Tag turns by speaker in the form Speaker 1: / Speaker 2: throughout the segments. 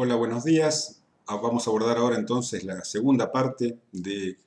Speaker 1: Hola, buenos días. Vamos a abordar ahora entonces la segunda parte de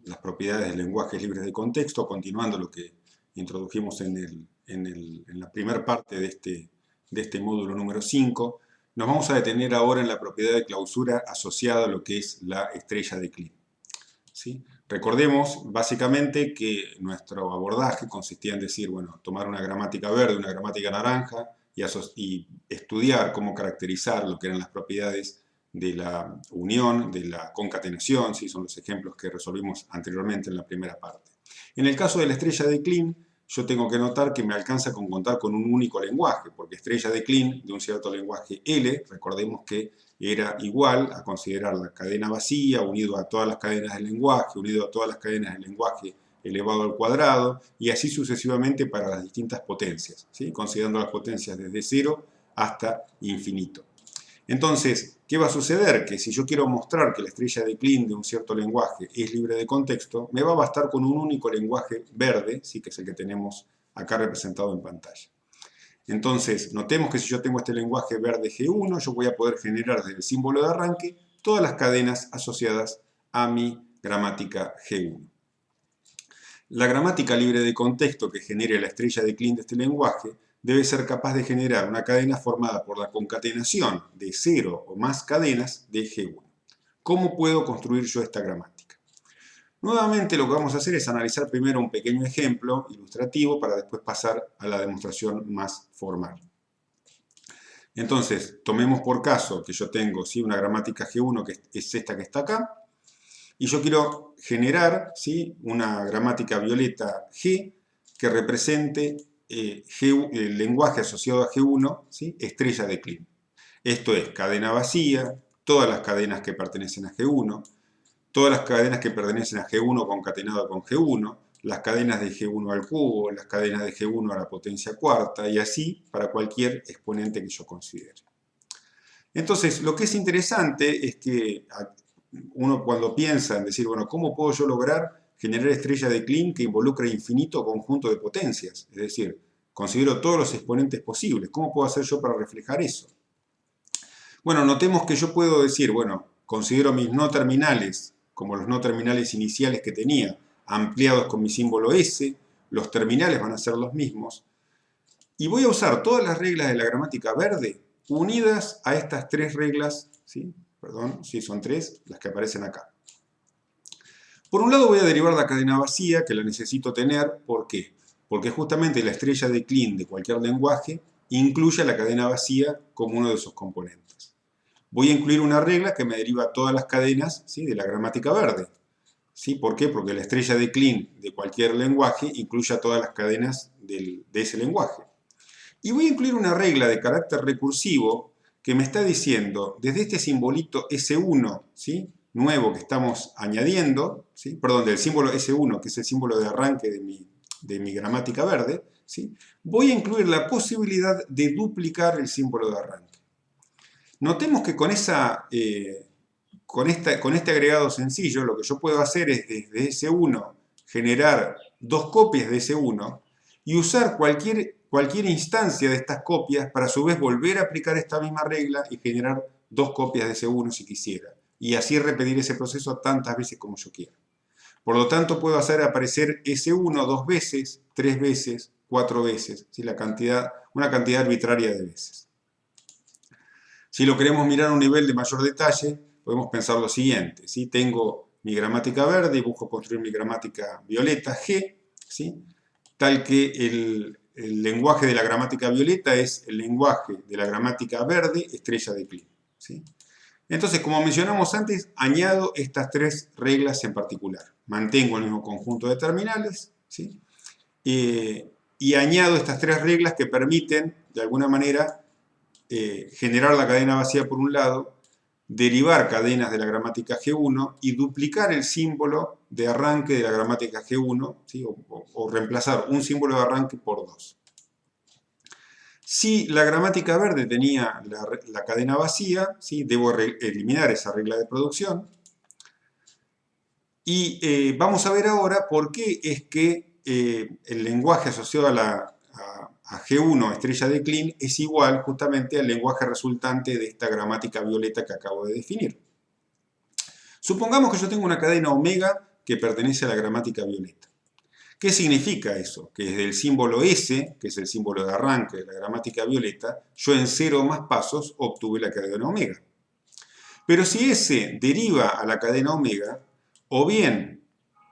Speaker 1: las propiedades de lenguajes libres de contexto, continuando lo que introdujimos en la primera parte de este módulo número 5. Nos vamos a detener ahora en la propiedad de clausura asociada a lo que es la estrella de Kleene, ¿sí? Recordemos básicamente que nuestro abordaje consistía en decir, bueno, tomar una gramática verde, una gramática naranja y estudiar cómo caracterizar lo que eran las propiedades de la unión, de la concatenación, ¿sí? Son los ejemplos que resolvimos anteriormente en la primera parte. En el caso de la estrella de Kleene, yo tengo que notar que me alcanza con contar con un único lenguaje, porque estrella de Kleene de un cierto lenguaje L, recordemos que era igual a considerar la cadena vacía unido a todas las cadenas del lenguaje, unido a todas las cadenas del lenguaje elevado al cuadrado, y así sucesivamente para las distintas potencias, ¿sí? Considerando las potencias desde 0 hasta infinito. Entonces, ¿qué va a suceder? Que si yo quiero mostrar que la estrella de Kleene de un cierto lenguaje es libre de contexto, me va a bastar con un único lenguaje verde, ¿sí? Que es el que tenemos acá representado en pantalla. Entonces, notemos que si yo tengo este lenguaje verde G1, yo voy a poder generar desde el símbolo de arranque todas las cadenas asociadas a mi gramática G1. La gramática libre de contexto que genere la estrella de Kleene de este lenguaje debe ser capaz de generar una cadena formada por la concatenación de 0 o más cadenas de G1. ¿Cómo puedo construir yo esta gramática? Nuevamente lo que vamos a hacer es analizar primero un pequeño ejemplo ilustrativo para después pasar a la demostración más formal. Entonces, tomemos por caso que yo tengo ¿sí? una gramática G1 que es esta que está acá, y yo quiero generar ¿sí? una gramática violeta G que represente el lenguaje asociado a G1, ¿sí? Estrella de Kleene. Esto es cadena vacía, todas las cadenas que pertenecen a G1, todas las cadenas que pertenecen a G1 concatenado con G1, las cadenas de G1 al cubo, las cadenas de G1 a la potencia cuarta, y así para cualquier exponente que yo considere. Entonces, lo que es interesante es que uno cuando piensa en decir, bueno, ¿cómo puedo yo lograr generar estrella de Kleene que involucra infinito conjunto de potencias? Es decir, considero todos los exponentes posibles. ¿Cómo puedo hacer yo para reflejar eso? Bueno, notemos que yo puedo decir, bueno, considero mis no terminales como los no terminales iniciales que tenía, ampliados con mi símbolo S, los terminales van a ser los mismos, y voy a usar todas las reglas de la gramática verde unidas a estas tres reglas, ¿sí? Perdón, sí, son tres las que aparecen acá. Por un lado voy a derivar la cadena vacía, que la necesito tener, ¿por qué? Porque justamente la estrella de Kleene de cualquier lenguaje incluye la cadena vacía como uno de sus componentes. Voy a incluir una regla que me deriva todas las cadenas, ¿sí? De la gramática verde. ¿Sí? ¿Por qué? Porque la estrella de Kleene de cualquier lenguaje incluye a todas las cadenas de ese lenguaje. Y voy a incluir una regla de carácter recursivo que me está diciendo, desde este simbolito S1, ¿sí? Nuevo que estamos añadiendo, ¿sí? Perdón, del símbolo S1, que es el símbolo de arranque de mi gramática verde, ¿sí? Voy a incluir la posibilidad de duplicar el símbolo de arranque. Notemos que con este agregado sencillo, lo que yo puedo hacer es desde S1 generar dos copias de S1 y usar cualquier instancia de estas copias para a su vez volver a aplicar esta misma regla y generar dos copias de S1 si quisiera. Y así repetir ese proceso tantas veces como yo quiera. Por lo tanto, puedo hacer aparecer S1 dos veces, tres veces, cuatro veces, ¿sí? Una cantidad arbitraria de veces. Si lo queremos mirar a un nivel de mayor detalle, podemos pensar lo siguiente, ¿sí? Tengo mi gramática verde y busco construir mi gramática violeta G, ¿sí? Tal que el lenguaje de la gramática violeta es el lenguaje de la gramática verde estrella de Kleene, ¿sí? Entonces, como mencionamos antes, añado estas tres reglas en particular. Mantengo el mismo conjunto de terminales, ¿sí? Y añado estas tres reglas que permiten, de alguna manera, generar la cadena vacía por un lado, derivar cadenas de la gramática G1 y duplicar el símbolo de arranque de la gramática G1, ¿sí? o reemplazar un símbolo de arranque por dos. Si la gramática verde tenía la cadena vacía, ¿sí? Debo eliminar esa regla de producción. Y vamos a ver ahora por qué es que el lenguaje asociado a a G1 estrella de Kleene es igual justamente al lenguaje resultante de esta gramática violeta que acabo de definir. Supongamos que yo tengo una cadena omega que pertenece a la gramática violeta. ¿Qué significa eso? Que desde el símbolo S, que es el símbolo de arranque de la gramática violeta, yo en 0 más pasos obtuve la cadena omega. Pero si S deriva a la cadena omega, o bien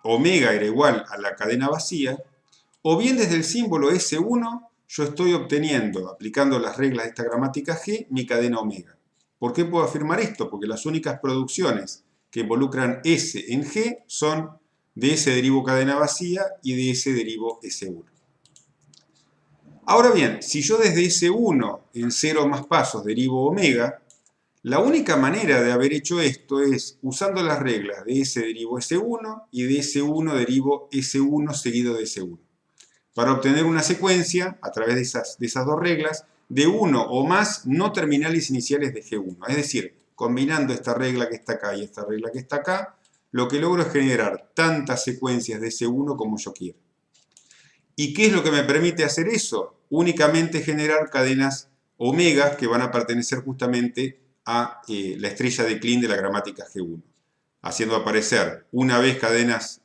Speaker 1: omega era igual a la cadena vacía, o bien desde el símbolo S1 yo estoy obteniendo, aplicando las reglas de esta gramática G, mi cadena omega. ¿Por qué puedo afirmar esto? Porque las únicas producciones que involucran S en G son de S derivo cadena vacía y de S derivo S1. Ahora bien, si yo desde S1 en 0 más pasos derivo omega, la única manera de haber hecho esto es usando las reglas de S derivo S1 y de S1 derivo S1 seguido de S1. Para obtener una secuencia, a través de esas dos reglas, de uno o más no terminales iniciales de G1. Es decir, combinando esta regla que está acá y esta regla que está acá, lo que logro es generar tantas secuencias de S1 como yo quiera. ¿Y qué es lo que me permite hacer eso? Únicamente generar cadenas omegas que van a pertenecer justamente a la estrella de Kleene de la gramática G1, haciendo aparecer una vez cadenas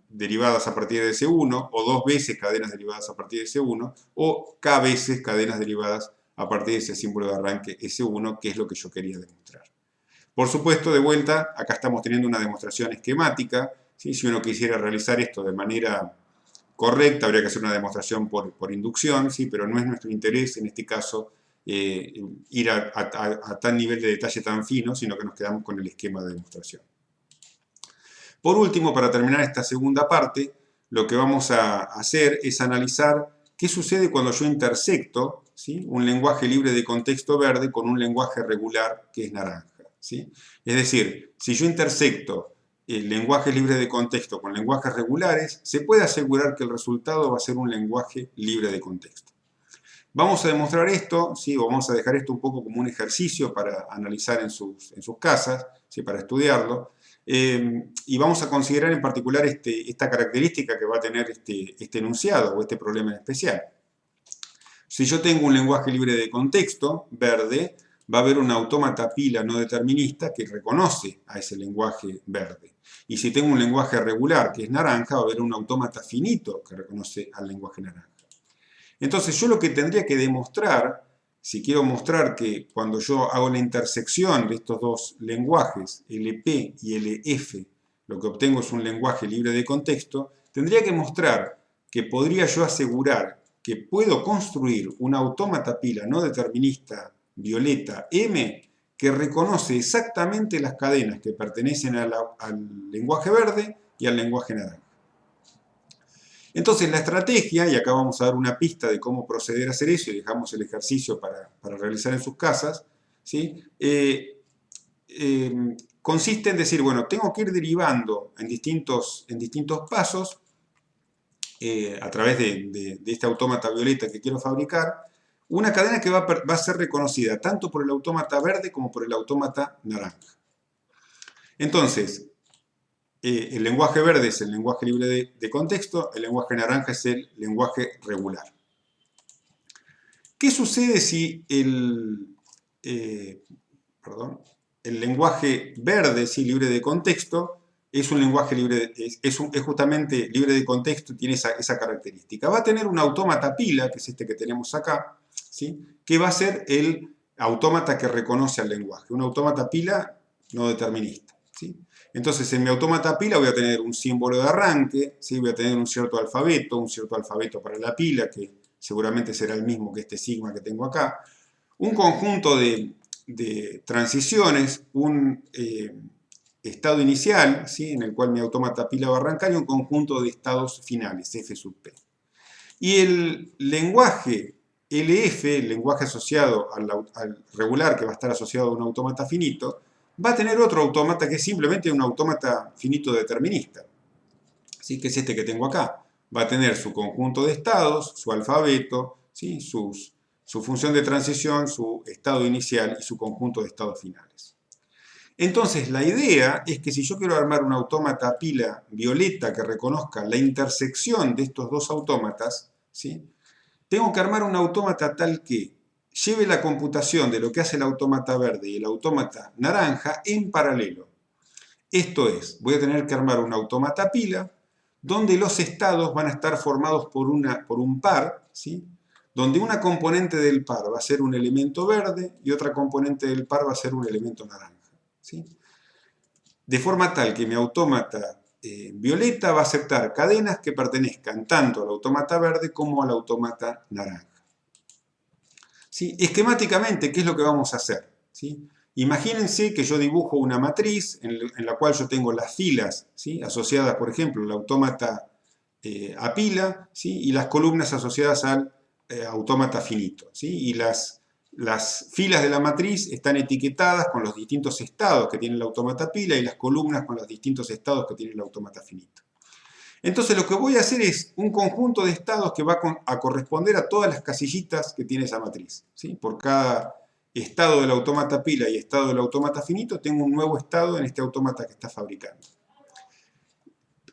Speaker 1: derivadas a partir de S1, o 2 veces cadenas derivadas a partir de S1, o K veces cadenas derivadas a partir de ese símbolo de arranque S1, que es lo que yo quería demostrar. Por supuesto, de vuelta, acá estamos teniendo una demostración esquemática, ¿sí? Si uno quisiera realizar esto de manera correcta, habría que hacer una demostración por inducción, ¿sí? Pero no es nuestro interés, en este caso, ir a tal nivel de detalle tan fino, sino que nos quedamos con el esquema de demostración. Por último, para terminar esta segunda parte, lo que vamos a hacer es analizar qué sucede cuando yo intersecto, ¿sí?, un lenguaje libre de contexto verde con un lenguaje regular que es naranja, ¿sí? Es decir, si yo intersecto el lenguaje libre de contexto con lenguajes regulares, se puede asegurar que el resultado va a ser un lenguaje libre de contexto. Vamos a demostrar esto, ¿sí? Vamos a dejar esto un poco como un ejercicio para analizar en sus casas, ¿sí?, para estudiarlo. Y vamos a considerar en particular esta característica que va a tener este enunciado o este problema en especial. Si yo tengo un lenguaje libre de contexto, verde, va a haber un autómata pila no determinista que reconoce a ese lenguaje verde. Y si tengo un lenguaje regular, que es naranja, va a haber un autómata finito que reconoce al lenguaje naranja. Entonces yo lo que tendría que demostrar, si quiero mostrar que cuando yo hago la intersección de estos dos lenguajes, LP y LF, lo que obtengo es un lenguaje libre de contexto, tendría que mostrar que podría yo asegurar que puedo construir un autómata pila no determinista violeta M que reconoce exactamente las cadenas que pertenecen al lenguaje verde y al lenguaje naranja. Entonces la estrategia, y acá vamos a dar una pista de cómo proceder a hacer eso, y dejamos el ejercicio para realizar en sus casas, ¿sí? Consiste en decir, bueno, tengo que ir derivando en distintos pasos, a través de este autómata violeta que quiero fabricar, una cadena que va a ser reconocida tanto por el autómata verde como por el autómata naranja. Entonces, el lenguaje verde es el lenguaje libre de contexto, el lenguaje naranja es el lenguaje regular. ¿Qué sucede si el lenguaje verde, sí, libre de contexto, es un lenguaje libre, es justamente libre de contexto y tiene esa característica? Va a tener un autómata pila, que es este que tenemos acá, ¿sí?, que va a ser el autómata que reconoce al lenguaje, un autómata pila no determinista, ¿sí? Entonces, en mi autómata pila voy a tener un símbolo de arranque, ¿sí?, voy a tener un cierto alfabeto para la pila, que seguramente será el mismo que este sigma que tengo acá, un conjunto de transiciones, un estado inicial, ¿sí?, en el cual mi autómata pila va a arrancar, y un conjunto de estados finales, F sub P. Y el lenguaje LF, el lenguaje asociado al regular, que va a estar asociado a un autómata finito, va a tener otro autómata que es simplemente un autómata finito determinista, ¿sí?, que es este que tengo acá. Va a tener su conjunto de estados, su alfabeto, ¿sí?, su función de transición, su estado inicial y su conjunto de estados finales. Entonces, la idea es que si yo quiero armar un autómata pila violeta que reconozca la intersección de estos dos autómatas, ¿sí?, tengo que armar un autómata tal que lleve la computación de lo que hace el autómata verde y el autómata naranja en paralelo. Esto es, voy a tener que armar un autómata pila donde los estados van a estar formados por un par, ¿sí? Donde una componente del par va a ser un elemento verde y otra componente del par va a ser un elemento naranja, ¿sí? De forma tal que mi autómata violeta va a aceptar cadenas que pertenezcan tanto al autómata verde como al autómata naranja. ¿Sí? Esquemáticamente, ¿qué es lo que vamos a hacer? ¿Sí? Imagínense que yo dibujo una matriz en la cual yo tengo las filas, ¿sí? Asociadas, por ejemplo, al autómata a pila, ¿sí? Y las columnas asociadas al autómata finito, ¿sí? Y las filas de la matriz están etiquetadas con los distintos estados que tiene el autómata pila y las columnas con los distintos estados que tiene el autómata finito. Entonces lo que voy a hacer es un conjunto de estados que va a corresponder a todas las casillitas que tiene esa matriz, ¿sí? Por cada estado del autómata pila y estado del autómata finito tengo un nuevo estado en este autómata que está fabricando.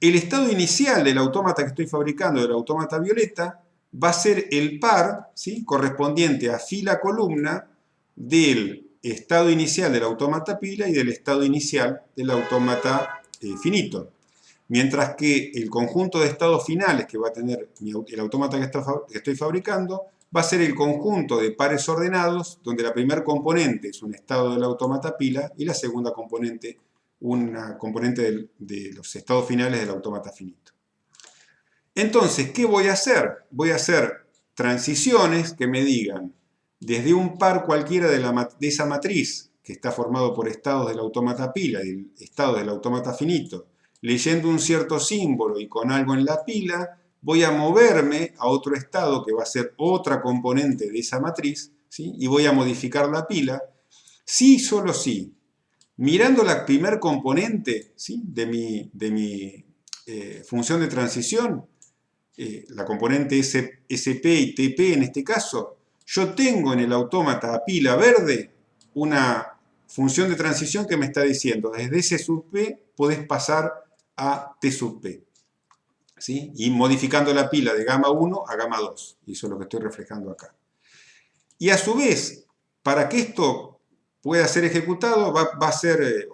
Speaker 1: El estado inicial del autómata que estoy fabricando, del autómata violeta, va a ser el par, ¿sí? Correspondiente a fila-columna del estado inicial del autómata pila y del estado inicial del autómata finito. Mientras que el conjunto de estados finales que va a tener el autómata que estoy fabricando va a ser el conjunto de pares ordenados, donde la primera componente es un estado del autómata pila y la segunda componente una componente de los estados finales del autómata finito. Entonces, ¿qué voy a hacer? Voy a hacer transiciones que me digan, desde un par cualquiera de esa matriz, que está formado por estados del autómata pila y estados del autómata finito, leyendo un cierto símbolo y con algo en la pila, voy a moverme a otro estado que va a ser otra componente de esa matriz, ¿sí? Y voy a modificar la pila, sí, solo sí. Mirando la primer componente, ¿sí? de mi función de transición, la componente SP y TP en este caso, yo tengo en el autómata a pila verde una función de transición que me está diciendo, desde S sub P podés pasar a T sub P. ¿Sí? Y modificando la pila de gamma 1 a gamma 2. Y eso es lo que estoy reflejando acá. Y a su vez, para que esto pueda ser ejecutado, va a ser,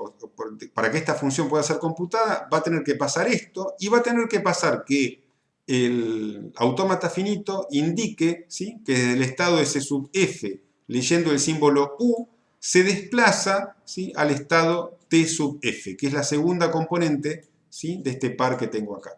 Speaker 1: para que esta función pueda ser computada, va a tener que pasar esto y va a tener que pasar que el autómata finito indique, ¿sí? Que desde el estado S sub F, leyendo el símbolo U, se desplaza, ¿sí? Al estado T sub F, que es la segunda componente, ¿sí? De este par que tengo acá.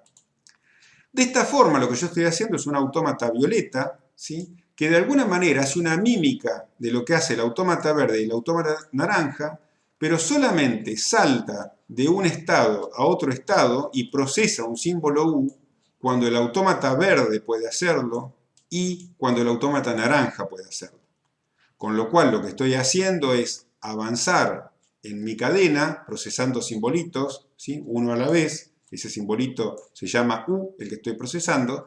Speaker 1: De esta forma, lo que yo estoy haciendo es un autómata violeta, ¿sí? Que de alguna manera hace una mímica de lo que hace el autómata verde y el autómata naranja, pero solamente salta de un estado a otro estado y procesa un símbolo U cuando el autómata verde puede hacerlo y cuando el autómata naranja puede hacerlo. Con lo cual lo que estoy haciendo es avanzar en mi cadena, procesando simbolitos, ¿sí? Uno a la vez. Ese simbolito se llama U, el que estoy procesando.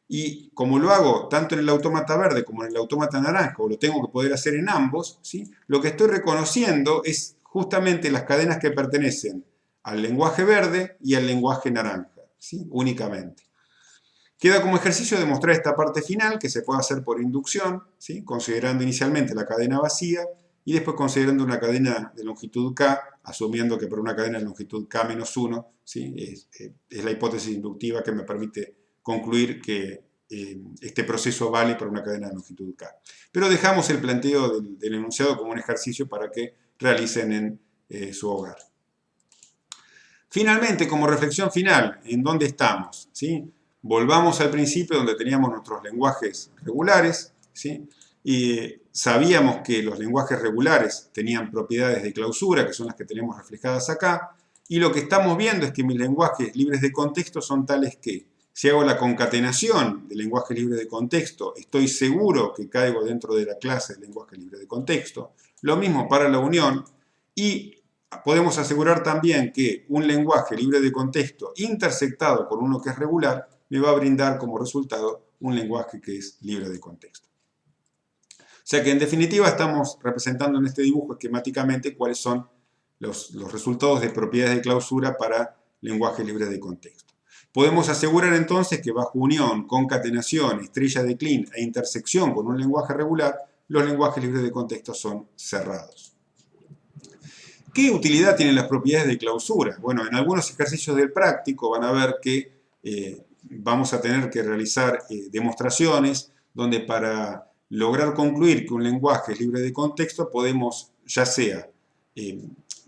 Speaker 1: Y como lo hago tanto en el autómata verde como en el autómata naranja, o lo tengo que poder hacer en ambos, ¿sí? Lo que estoy reconociendo es justamente las cadenas que pertenecen al lenguaje verde y al lenguaje naranja, ¿sí? Únicamente. Queda como ejercicio demostrar esta parte final, que se puede hacer por inducción, ¿sí? Considerando inicialmente la cadena vacía y después considerando una cadena de longitud K, asumiendo que por una cadena de longitud K-1, ¿sí? Es la hipótesis inductiva que me permite concluir que este proceso vale para una cadena de longitud K. Pero dejamos el planteo del enunciado como un ejercicio para que realicen en su hogar. Finalmente, como reflexión final, ¿en dónde estamos? ¿Sí? Volvamos al principio donde teníamos nuestros lenguajes regulares, ¿sí? Y sabíamos que los lenguajes regulares tenían propiedades de clausura, que son las que tenemos reflejadas acá, y lo que estamos viendo es que mis lenguajes libres de contexto son tales que, si hago la concatenación de lenguajes libres de contexto, estoy seguro que caigo dentro de la clase de lenguaje libre de contexto. Lo mismo para la unión, y podemos asegurar también que un lenguaje libre de contexto intersectado con uno que es regular me va a brindar como resultado un lenguaje que es libre de contexto. O sea que en definitiva estamos representando en este dibujo esquemáticamente cuáles son los resultados de propiedades de clausura para lenguaje libre de contexto. Podemos asegurar entonces que bajo unión, concatenación, estrella de Kleene e intersección con un lenguaje regular, los lenguajes libres de contexto son cerrados. ¿Qué utilidad tienen las propiedades de clausura? Bueno, en algunos ejercicios del práctico van a ver que vamos a tener que realizar demostraciones donde para lograr concluir que un lenguaje es libre de contexto podemos ya sea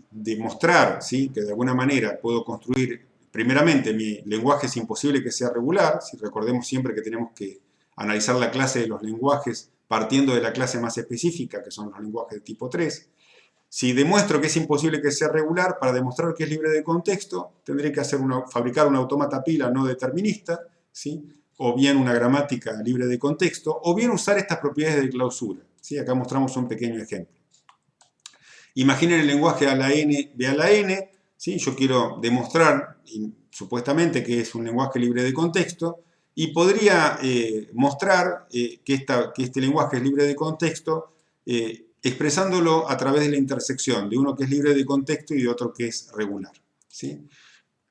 Speaker 1: demostrar, ¿sí?, que de alguna manera puedo construir, primeramente, mi lenguaje es imposible que sea regular. Si recordemos siempre que tenemos que analizar la clase de los lenguajes partiendo de la clase más específica, que son los lenguajes de tipo 3. Si demuestro que es imposible que sea regular, para demostrar que es libre de contexto, tendré que fabricar un autómata pila no determinista, ¿sí?, o bien una gramática libre de contexto, o bien usar estas propiedades de clausura, ¿sí? Acá mostramos un pequeño ejemplo. Imaginen el lenguaje a la n, b a la n, ¿sí? Yo quiero demostrar, supuestamente, que es un lenguaje libre de contexto, y podría mostrar que este lenguaje es libre de contexto expresándolo a través de la intersección de uno que es libre de contexto y de otro que es regular, ¿sí?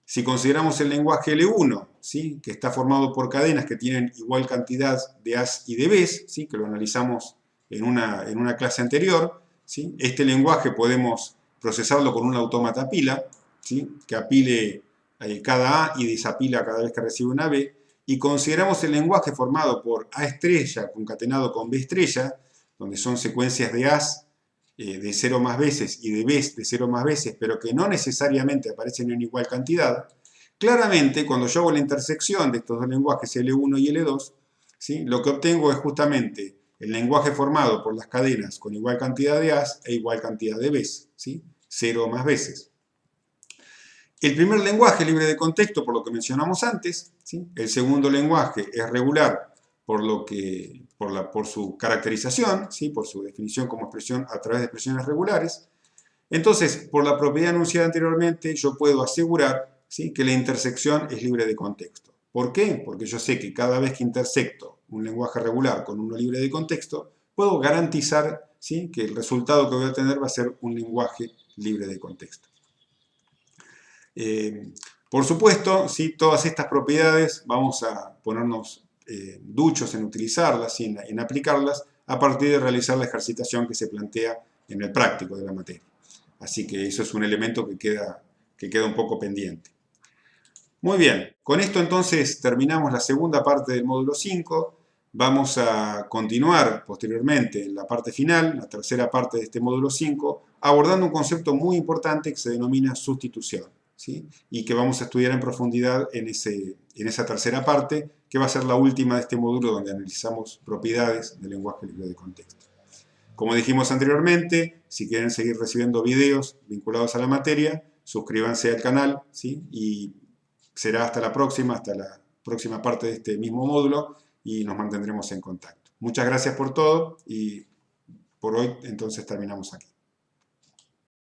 Speaker 1: Si consideramos el lenguaje L1, ¿sí?, que está formado por cadenas que tienen igual cantidad de A's y de B's, ¿sí?, que lo analizamos en una clase anterior, ¿sí?, este lenguaje podemos procesarlo con un autómata pila, ¿sí?, que apile cada A y desapila cada vez que recibe una B, y consideramos el lenguaje formado por A estrella concatenado con B estrella, donde son secuencias de A's de 0 más veces y de B's de 0 más veces, pero que no necesariamente aparecen en igual cantidad. Claramente, cuando yo hago la intersección de estos dos lenguajes L1 y L2, ¿sí?, lo que obtengo es justamente el lenguaje formado por las cadenas con igual cantidad de A's e igual cantidad de B's, ¿sí?, 0 más veces. El primer lenguaje libre de contexto, por lo que mencionamos antes, ¿sí?, el segundo lenguaje es regular por su caracterización, ¿sí?, por su definición como expresión a través de expresiones regulares. Entonces, por la propiedad anunciada anteriormente, yo puedo asegurar, ¿sí?, que la intersección es libre de contexto. ¿Por qué? Porque yo sé que cada vez que intersecto un lenguaje regular con uno libre de contexto, puedo garantizar, ¿sí?, que el resultado que voy a tener va a ser un lenguaje libre de contexto. Por supuesto, ¿sí?, todas estas propiedades vamos a ponernos duchos en utilizarlas y en aplicarlas a partir de realizar la ejercitación que se plantea en el práctico de la materia. Así que eso es un elemento que queda un poco pendiente. Muy bien, con esto entonces terminamos la segunda parte del módulo 5. Vamos a continuar posteriormente en la parte final, la tercera parte de este módulo 5, abordando un concepto muy importante que se denomina sustitución, ¿sí?, y que vamos a estudiar en profundidad en esa tercera parte, que va a ser la última de este módulo donde analizamos propiedades del lenguaje libre de contexto. Como dijimos anteriormente, si quieren seguir recibiendo videos vinculados a la materia, suscríbanse al canal, ¿sí?, y será hasta la próxima parte de este mismo módulo y nos mantendremos en contacto. Muchas gracias por todo y por hoy entonces terminamos aquí.